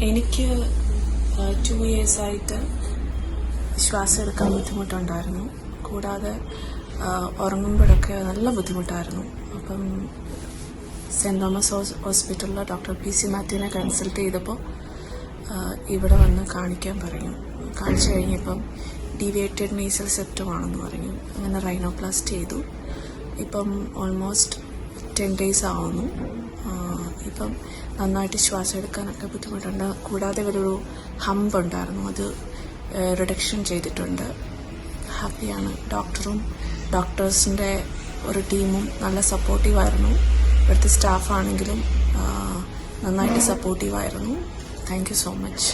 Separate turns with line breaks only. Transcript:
എനിക്ക് 2 ഇയേഴ്സായിട്ട് ശ്വാസം എടുക്കാൻ ബുദ്ധിമുട്ടുണ്ടായിരുന്നു. കൂടാതെ ഉറങ്ങുമ്പോഴൊക്കെ നല്ല ബുദ്ധിമുട്ടായിരുന്നു. അപ്പം സെൻറ് തോമസ് ഹോസ്പിറ്റലിലെ ഡോക്ടർ PC മാത്യുവിനെ കൺസൾട്ട് ചെയ്തപ്പോൾ ഇവിടെ വന്ന് കാണിക്കാൻ പറഞ്ഞു. കാണിച്ചു കഴിഞ്ഞപ്പം ഡീവിയേറ്റഡ് നേസൽ സെപ്റ്റം ആണെന്ന് പറഞ്ഞു. അങ്ങനെ റൈനോപ്ലാസ്റ്റ് ചെയ്തു. ഇപ്പം ഓൾമോസ്റ്റ് 10 days ആവുന്നു. ഇപ്പം നന്നായിട്ട് ശ്വാസം എടുക്കാനൊക്കെ ബുദ്ധിമുട്ടുണ്ട്. കൂടാതെ ഒരു ഹമ്പ് ഉണ്ടായിരുന്നു, അത് റിഡക്ഷൻ ചെയ്തിട്ടുണ്ട്. ഹാപ്പിയാണ്. ഡോക്ടേഴ്സിൻ്റെ ഒരു ടീമും നല്ല സപ്പോർട്ടീവായിരുന്നു. ഇവിടുത്തെ സ്റ്റാഫാണെങ്കിലും നന്നായിട്ട് സപ്പോർട്ടീവായിരുന്നു. Thank you so much.